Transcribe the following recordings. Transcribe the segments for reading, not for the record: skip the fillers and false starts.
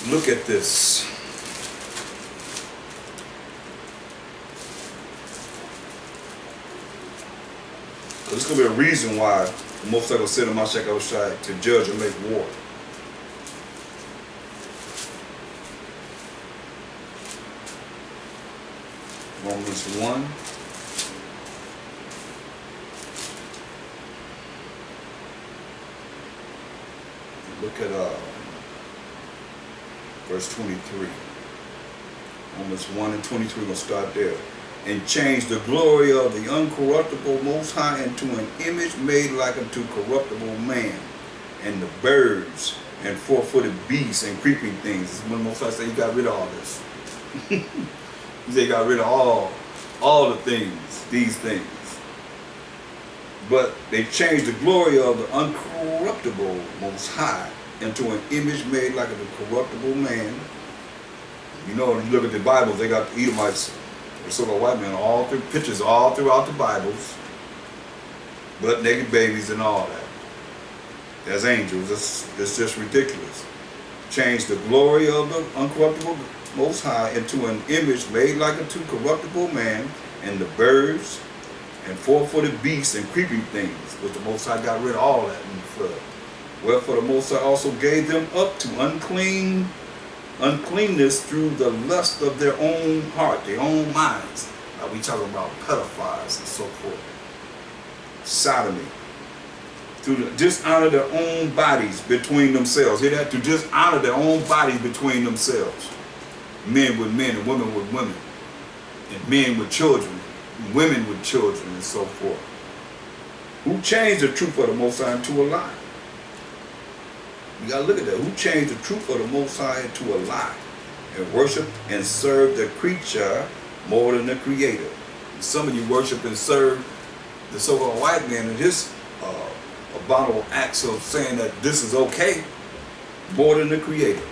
look at this. There's going to be a reason why the Most High will send him Mashiach to judge and make war. Romans 1. Look at verse 23. Romans 1 and 23, we're going to start there. And change the glory of the uncorruptible Most High into an image made like unto corruptible man, and the birds, and four-footed beasts, and creeping things. This is when the Most High said he got rid of all this. He said he got rid of all the things, these things. But they changed the glory of the uncorruptible Most High into an image made like a corruptible man. You know, when you look at the Bibles, they got the Edomites, the so-called white men, all through pictures all throughout the Bibles, butt naked babies and all that. As angels, it's just ridiculous. Change the glory of the uncorruptible Most High into an image made like unto corruptible man, and the birds, and four-footed beasts, and creeping things, which the Most High got rid of all that in the flood. Wherefore the Most High also gave them up to uncleanness through the lust of their own heart, their own minds. Now we talking about pedophiles and so forth. Sodomy. To dishonor their own bodies between themselves. Hear that? To dishonor their own bodies between themselves. Men with men and women with women. And men with children. And women with children and so forth. Who changed the truth of the Most High into a lie? You gotta look at that. Who changed the truth of the Most High into a lie, and worship and serve the creature more than the Creator? And some of you worship and serve the so-called white man and his abominable acts of saying that this is okay more than the Creator.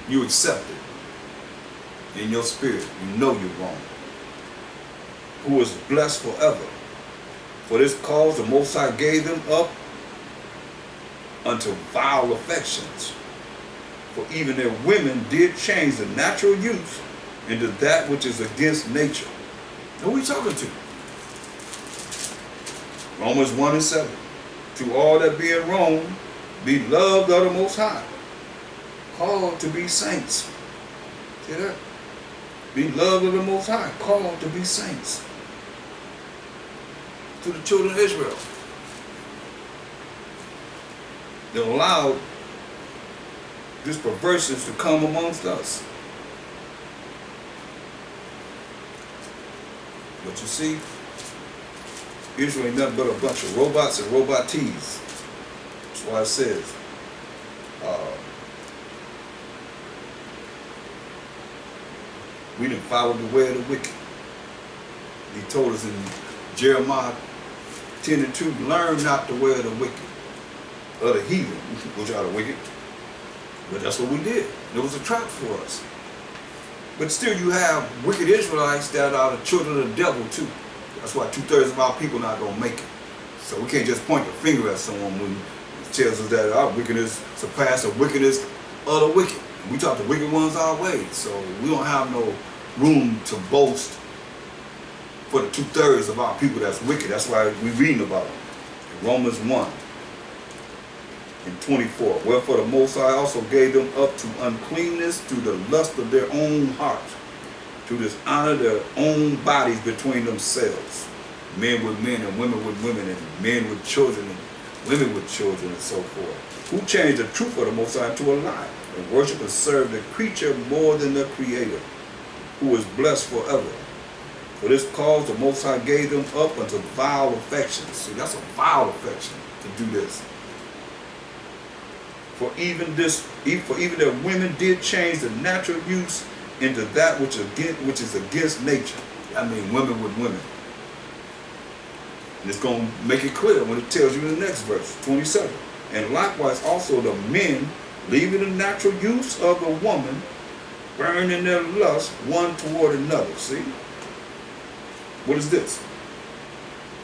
You accept it in your spirit. You know you're wrong. Who is blessed forever. For this cause the Most High gave them up unto vile affections. For even their women did change the natural use into that which is against nature. Who are we talking to? Romans 1 and 7. To all that be in Rome, be loved of the Most High, called to be saints. See that? Be loved of the Most High, called to be saints. To the children of Israel. That allowed this perverseness to come amongst us. But you see, Israel ain't nothing but a bunch of robots and robot-tees. That's why it says, we didn't follow the way of the wicked. He told us in Jeremiah 10 and 2, learn not the way of the wicked, of the heathen, which are the wicked. But that's what we did. It was a trap for us. But still you have wicked Israelites that are the children of the devil too. That's why 2/3 of our people not going to make it. So we can't just point the finger at someone when it tells us that our wickedness surpasses the wickedness of the wicked. We taught the wicked ones our way. So we don't have no room to boast for the 2/3 of our people that's wicked. That's why we're reading about them. In Romans 1 and 24. Wherefore the Most High also gave them up to uncleanness through the lust of their own hearts, to dishonor their own bodies between themselves. Men with men and women with women, and men with children and women with children and so forth. Who changed the truth of the Most High to a lie, and worship and serve the creature more than the Creator, who is blessed forever. For this cause the Most High gave them up unto vile affections. See, that's a vile affection to do this. For even their women did change the natural use into that which is against nature. I mean, women with women. And it's going to make it clear when it tells you in the next verse, 27. And likewise also the men, leaving the natural use of the woman, burn in their lust one toward another. See? What is this?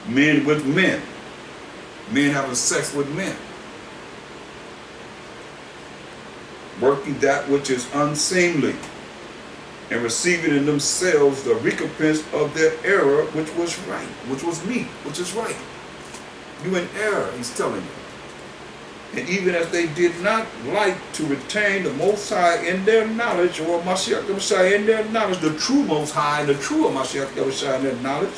Men with men. Men having sex with men. working that which is unseemly, and receiving in themselves the recompense of their error, which was right, which was meat, which is right. You in error, he's telling you. And even as they did not like to retain the Most High in their knowledge, or Mashiach Yahushua in their knowledge, the true Most High and the true Mashiach Yahushua in their knowledge,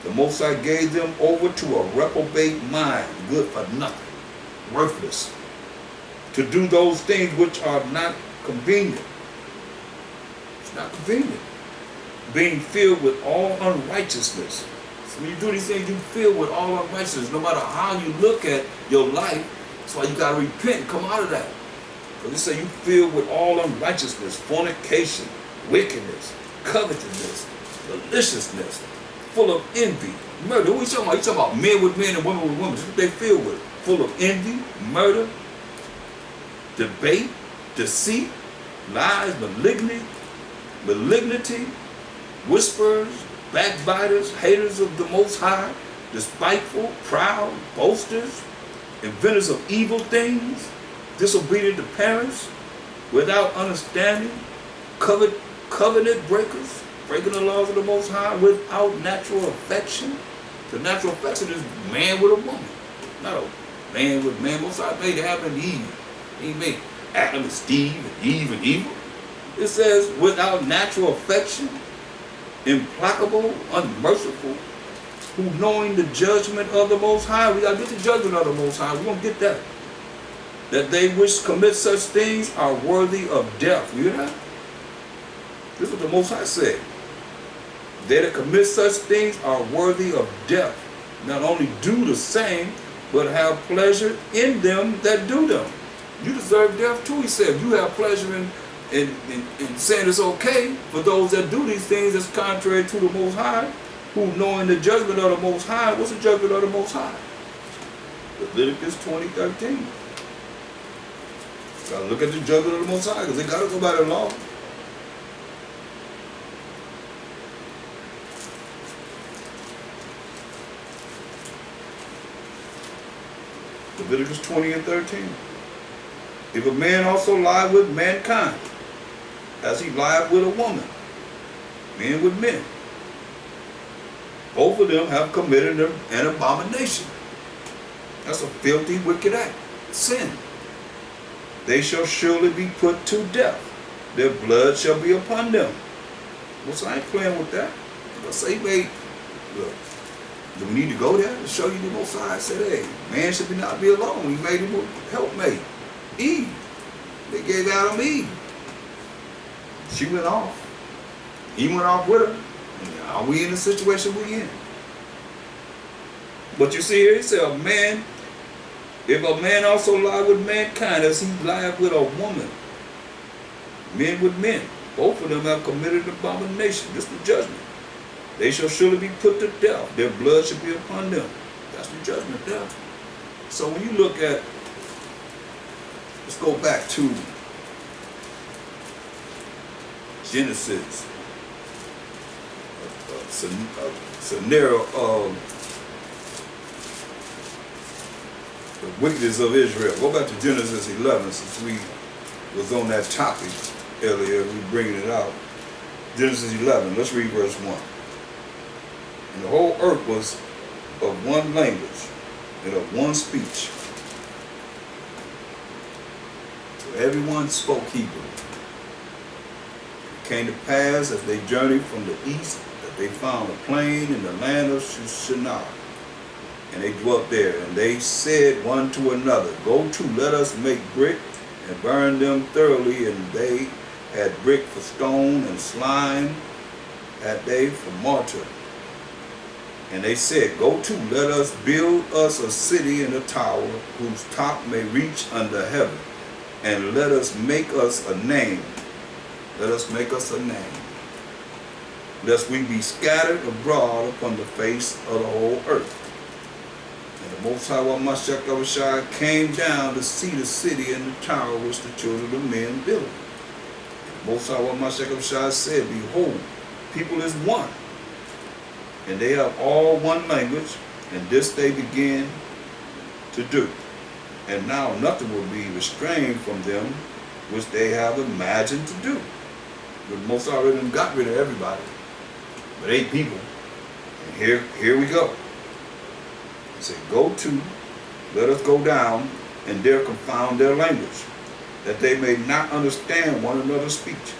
the Most High gave them over to a reprobate mind, good for nothing, worthless, to do those things which are not convenient. It's not convenient. Being filled with all unrighteousness. So when you do these things, you filled with all unrighteousness. No matter how you look at your life, that's why you got to repent and come out of that. Because they say you filled with all unrighteousness, fornication, wickedness, covetousness, maliciousness, full of envy, murder. What are you talking about? You talking about men with men and women with women. That's what they filled with. Full of envy, murder, debate, deceit, lies, malignity, whisperers, backbiters, haters of the Most High, despiteful, proud, boasters, inventors of evil things, disobedient to parents, without understanding, covenant breakers, breaking the laws of the Most High, without natural affection. The natural affection is man with a woman, not a man with man. Most High made Adam and Eve. He made Adam and Steve and Eve and evil. It says without natural affection, implacable, unmerciful, who knowing the judgment of the Most High. We got to get the judgment of the Most High. We're going to get that. That they which commit such things are worthy of death. You hear that? This is what the Most High said. They that commit such things are worthy of death. Not only do the same, but have pleasure in them that do them. You deserve death too, he said. You have pleasure in saying it's okay for those that do these things that's contrary to the Most High, who knowing the judgment of the Most High. What's the judgment of the Most High? Leviticus 20:13. Gotta look at the judgment of the Most High, because they gotta go by the law. Leviticus 20:13. If a man also lie with mankind, as he lied with a woman, men with men, both of them have committed an abomination. That's a filthy, wicked act. Sin. They shall surely be put to death. Their blood shall be upon them. Well, so I ain't playing with that. I say, mate, look, do we need to go there to show you the Most High? I said, hey, man should not be alone. He made him a helpmate. Eve. They gave Adam Eve. She went off. He went off with her. And now we in the situation we in. But you see here, he said, if a man also lie with mankind, as he lied with a woman, men with men, both of them have committed an abomination. This is the judgment. They shall surely be put to death. Their blood shall be upon them. That's the judgment there. So when you look at, let's go back to Genesis, scenario of the wickedness of Israel. Go back to Genesis 11, since we was on that topic earlier, we bringing it out. Genesis 11, let's read verse 1. And the whole earth was of one language and of one speech. So everyone spoke Hebrew. It came to pass as they journeyed from the east that they found a plain in the land of Shinar. And they dwelt there. And they said one to another, go to, let us make brick and burn them thoroughly. And they had brick for stone, and slime had they for mortar. And they said, go to, let us build us a city and a tower, whose top may reach under heaven. And let us make us a name. Let us make us a name, lest we be scattered abroad upon the face of the whole earth. And the Most High Mashiach Yahushua came down to see the city and the tower which the children of men built. And the Most High Mashiach Yahushua said, behold, people is one, and they have all one language, and this they begin to do. And now nothing will be restrained from them which they have imagined to do. But most already got rid of everybody, but 8 people. And here we go. He said, go to, let us go down, and there confound their language, that they may not understand one another's speech.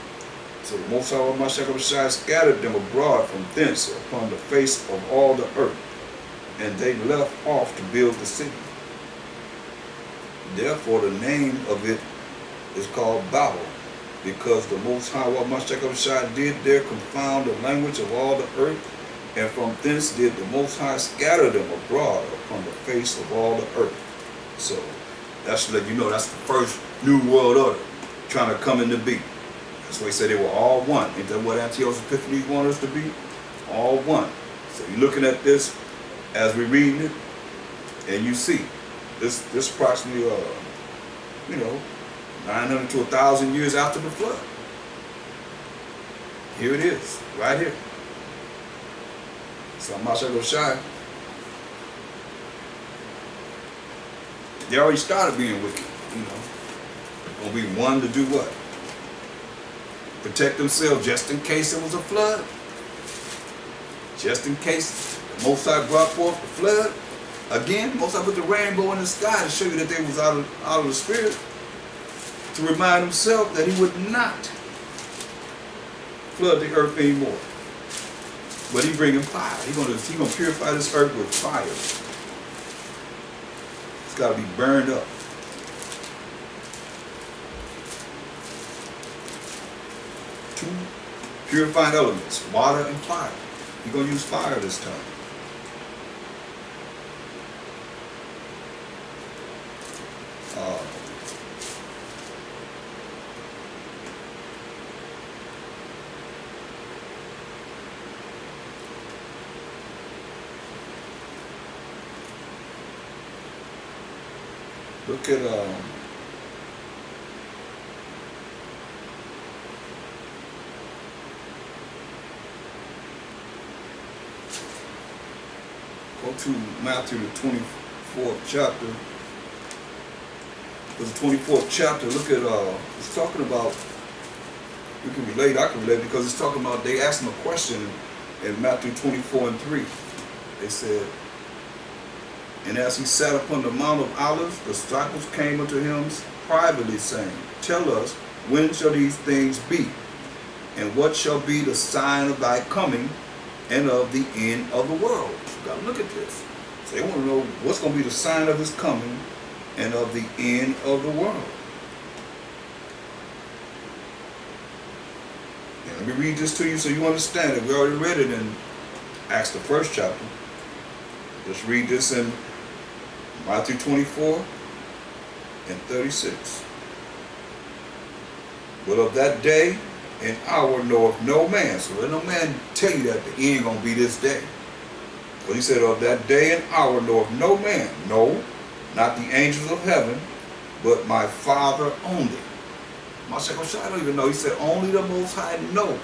So the Most High Mashiach scattered them abroad from thence upon the face of all the earth, and they left off to build the city. Therefore the name of it is called Babel, because the Most High Mashiach did there confound the language of all the earth, and from thence did the Most High scatter them abroad upon the face of all the earth. So that's to let you know that's the first New World Order trying to come into being. That's why he said they were all one. Ain't that what Antiochus Epiphanes wanted us to be? All one. So you're looking at this as we're reading it, and you see this approximately 900 to 1,000 years after the flood. Here it is, right here. So Mashiach, they already started being wicked, Gonna be one to do what? Protect themselves just in case there was a flood. Just in case the Most High brought forth the flood. Again, Most High put the rainbow in the sky to show you that they was out of the spirit. To remind himself that he would not flood the earth anymore. But he bringing fire. He gonna purify this earth with fire. It's got to be burned up. Two purifying elements, water and fire. He's going to use fire this time. Look at go to Matthew the 24th chapter. It's the 24th chapter. Look at it's talking about, you can relate, I can relate, because it's talking about, they asked him a question in Matthew 24:3. They said, and as he sat upon the Mount of Olives, the disciples came unto him privately, saying, tell us, when shall these things be? And what shall be the sign of thy coming and of the end of the world? You gotta look at this. So they want to know what's going to be the sign of his coming and of the end of the world. And let me read this to you so you understand it. We already read it in Acts the 1st chapter. Let's read this in Matthew 24:36. But of that day and hour knoweth no man. So let no man tell you that the end gonna be this day. But he said, of that day and hour knoweth no man. No, not the angels of heaven, but my Father only. Mashiach, I don't even know. He said, only the Most High know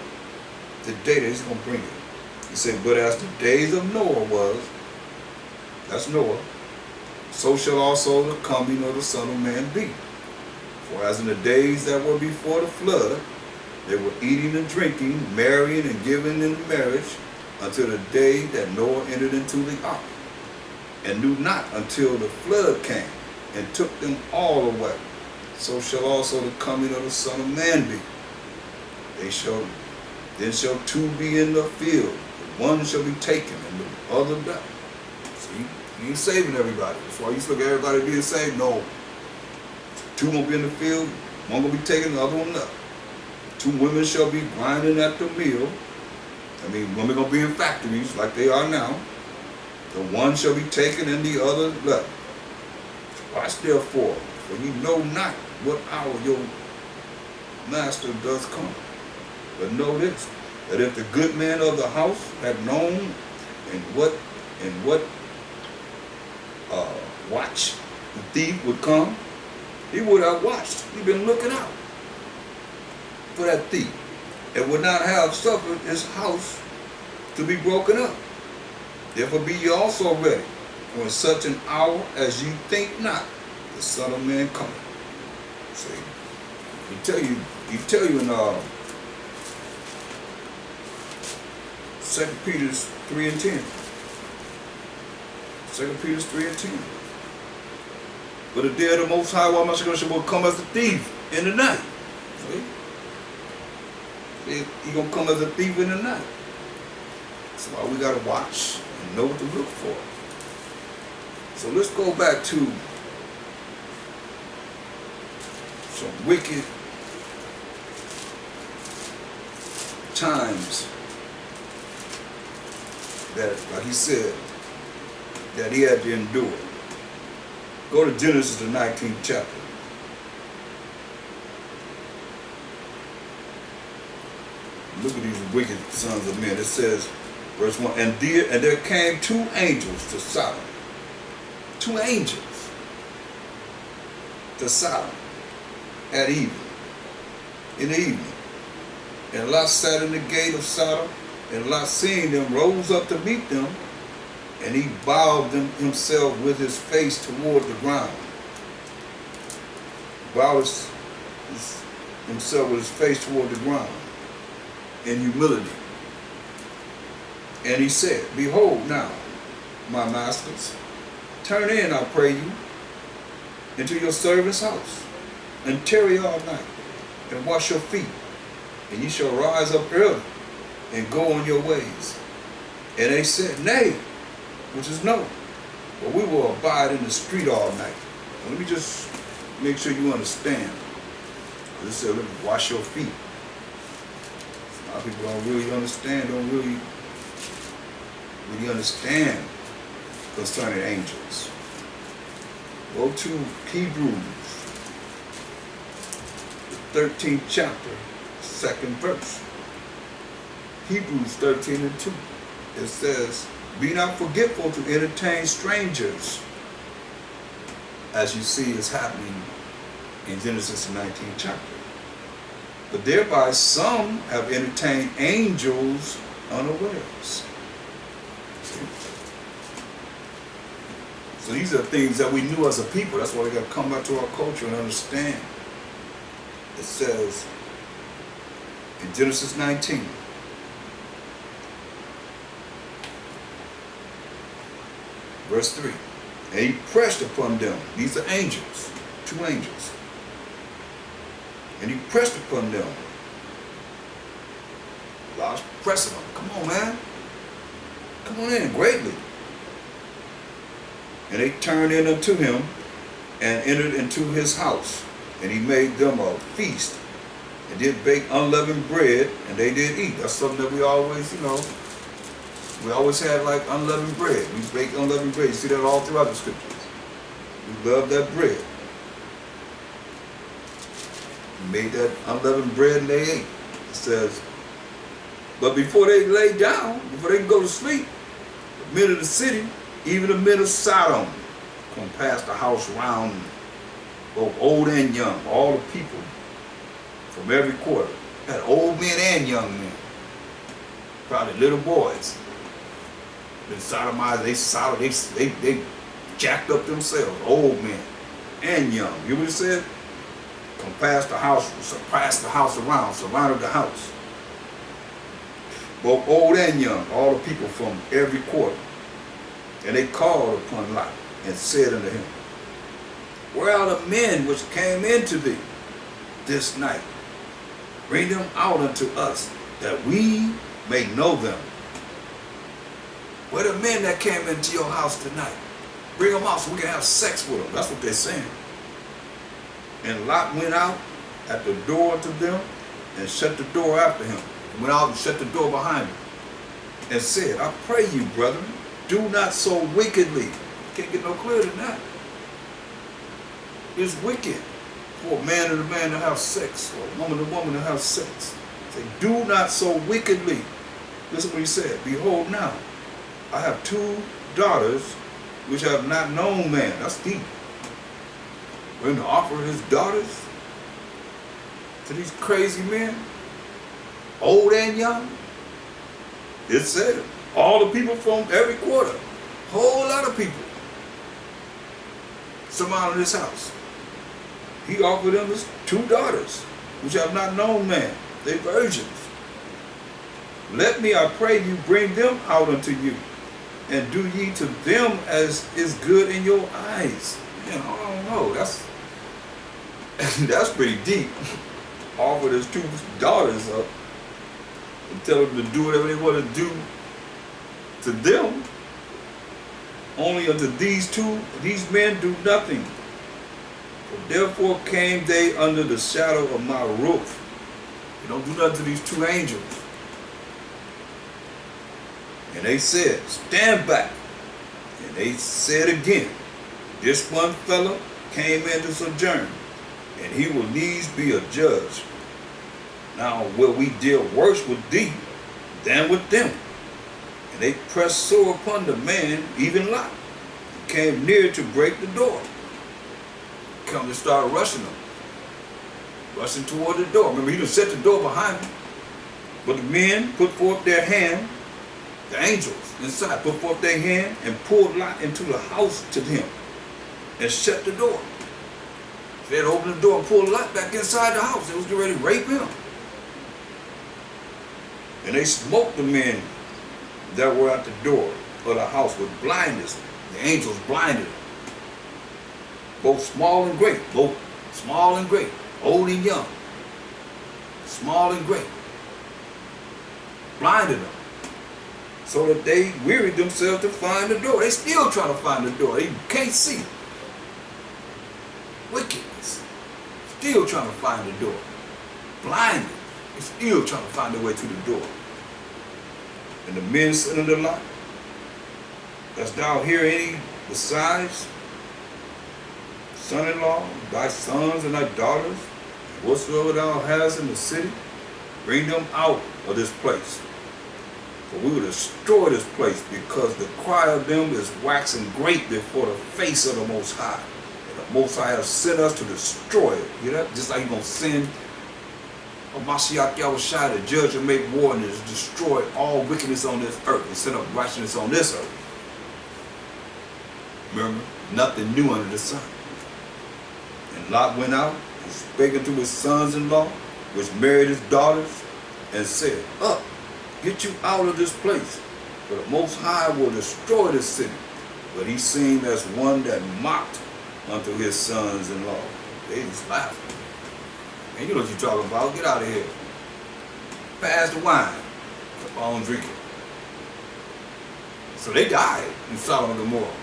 the day that he's gonna bring it. He said, but as the days of Noah was, that's Noah, so shall also the coming of the Son of Man be. For as in the days that were before the flood, they were eating and drinking, marrying and giving in marriage, until the day that Noah entered into the ark, and knew not until the flood came, and took them all away. So shall also the coming of the Son of Man be. Then shall two be in the field, the one shall be taken, and the other die. You ain't saving everybody. That's why you look at everybody being saved. No. Two gonna be in the field, one gonna be taken, the other one left. 2 women shall be grinding at the mill. Women gonna be in factories like they are now. The one shall be taken and the other left. Watch therefore, for you know not what hour your master does come. But know this, that if the good man of the house had known in what watch the thief would come, he would have watched. He'd been looking out for that thief, and would not have suffered his house to be broken up. Therefore be ye also ready, for in such an hour as ye think not, the Son of Man cometh. See, He tell you in 2 Peter 3 and 10. 2 Peter 3 and 10. But the day of the Most High will come as a thief in the night. See? He gonna come as a thief in the night. That's why we gotta watch and know what to look for. So let's go back to some wicked times that, like he said, that he had to endure. Go to Genesis, the 19th chapter. Look at these wicked sons of men. It says, verse 1, and there came 2 angels to Sodom. 2 angels to Sodom at evening, in the evening. And Lot sat in the gate of Sodom, and Lot, seeing them, rose up to meet them, and he bowed himself with his face toward the ground. Bowed himself with his face toward the ground in humility. And he said, behold now, my masters, turn in, I pray you, into your servant's house, and tarry all night, and wash your feet, and ye shall rise up early, and go on your ways. And they said, nay, which is no, but we will abide in the street all night. Now, let me just make sure you understand. It said, wash your feet. A lot of people don't really understand, don't really understand concerning angels. Go to Hebrews, the 13th chapter, 2nd verse. Hebrews 13 and 2. It says, be not forgetful to entertain strangers, as you see is happening in Genesis 19th chapter. But thereby some have entertained angels unawares. See? So these are things that we knew as a people. That's why we got to come back to our culture and understand. It says in Genesis 19, verse 3, and he pressed upon them, these are angels, 2 angels, and he pressed upon them. Lot's pressing them. Come on, man. Come on in, greatly. And they turned in unto him and entered into his house. And he made them a feast and did bake unleavened bread, and they did eat. That's something that we always, we always had, like unleavened bread. We bake unleavened bread. You see that all throughout the scriptures. We love that bread. We made that unleavened bread and they ate. It says, but before they lay down, before they can go to sleep, the men of the city, even the men of Sodom, come past the house round, both old and young, all the people from every quarter. Had old men and young men, probably little boys. Been sodomized, they jacked up themselves, old men and young. You know what it said? Come past the house, surpassed the house around, surrounded the house. Both old and young, all the people from every quarter. And they called upon Lot and said unto him, where are the men which came into thee this night? Bring them out unto us, that we may know them. Where are the men that came into your house tonight? Bring them out so we can have sex with them. That's what they're saying. And Lot went out at the door to them and shut the door after him. Went out and shut the door behind him and said, I pray you, brethren, do not so wickedly. Can't get no clearer than that. It's wicked for a man and a man to have sex, or a woman and a woman to have sex. Say, do not so wickedly. Listen what he said. Behold now, I have 2 daughters which have not known man. That's deep. We're going to offer his daughters to these crazy men, old and young. It said, all the people from every quarter, whole lot of people, surrounded his house. He offered them his 2 daughters. which have not known man. They virgins. Let me, I pray you, bring them out unto you, and do ye to them as is good in your eyes. Man, I don't know. That's pretty deep. Offer his two daughters up and tell them to do whatever they want to do to them. Only unto these men do nothing. For therefore came they under the shadow of my roof. You don't do nothing to these two angels. And they said, stand back. And they said again, this one fellow came into sojourn, and he will needs be a judge. Now will we deal worse with thee than with them? And they pressed sore upon the man, even Lot, and came near to break the door. Come to start rushing them. Rushing toward the door. Remember, he done set the door behind him. But the men put forth their hand, the angels inside, put forth their hand and pulled Lot into the house to him and shut the door. So they had opened the door and pulled Lot back inside the house. They was getting ready to rape him. And they smote the men that were at the door of the house with blindness. The angels blinded them. Both small and great. Both small and great. Old and young. Small and great. Blinded them. So that they wearied themselves to find the door. They still trying to find the door. They can't see it. Wickedness. Still trying to find the door. Blinded. They still trying to find their way to the door. And the men said unto Lot, dost thou hear any besides son-in-law, thy sons and thy daughters, whatsoever thou hast in the city? Bring them out of this place. For we will destroy this place, because the cry of them is waxing great before the face of the Most High. And the Most High has sent us to destroy it. You know, just like He's going to send Mashiach Yahushua to judge and make war and to destroy all wickedness on this earth and set up righteousness on this earth. Remember, nothing new under the sun. And Lot went out and spake unto his sons-in-law, which married his daughters, and said, up, get you out of this place, for the Most High will destroy this city. But he seemed as one that mocked unto his sons-in-law. They just laughing. Man, you know what you're talking about. Get out of here. Pass the wine. Keep on drinking. So they died in Sodom and Gomorrah.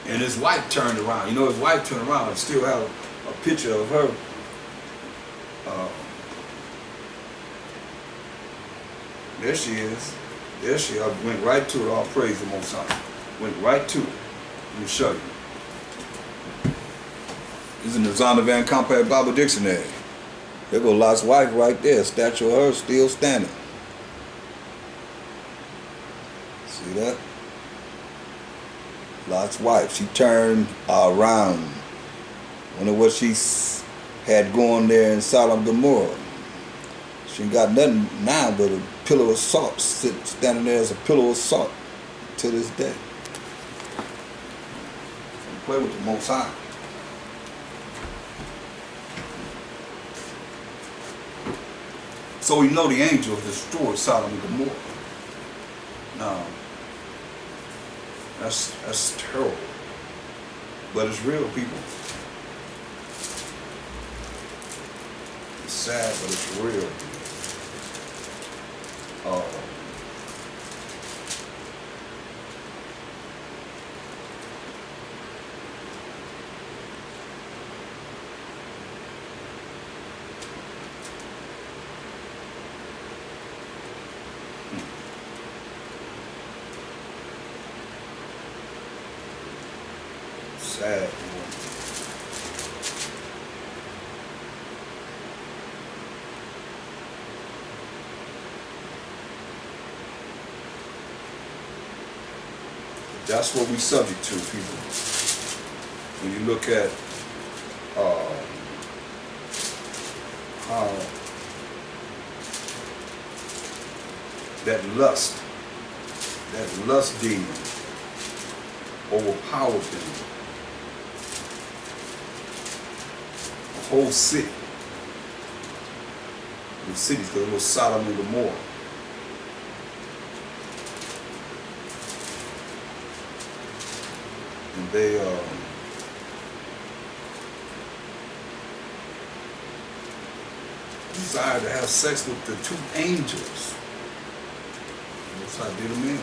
And his wife turned around. You know, his wife turned around and still have a picture of her. There she is. There she is. I went right to it. All praise the Most High. Went right to it. Let me show you. This is in the Zondervan Compact Bible Dictionary. There goes Lot's wife right there. Statue of her still standing. See that? Lot's wife. She turned around. Wonder what she had going there in Sodom and Gomorrah. She ain't got nothing now but a pillow of salt standing there as a pillow of salt to this day. Play with the Most High. So we know the angels destroyed Sodom and Gomorrah. Now, that's terrible. But it's real, people. It's sad, but it's real. Sad. That's what we subject to, people. When you look at how that lust demon overpowered them. A whole city. The cities, because it was Sodom and Gomorrah. And they desired to have sex with the two angels. That's how I did them in.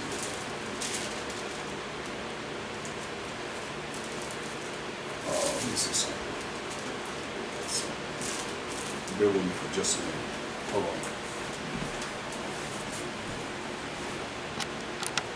Let me see something. Bear with me for just a minute. Hold on.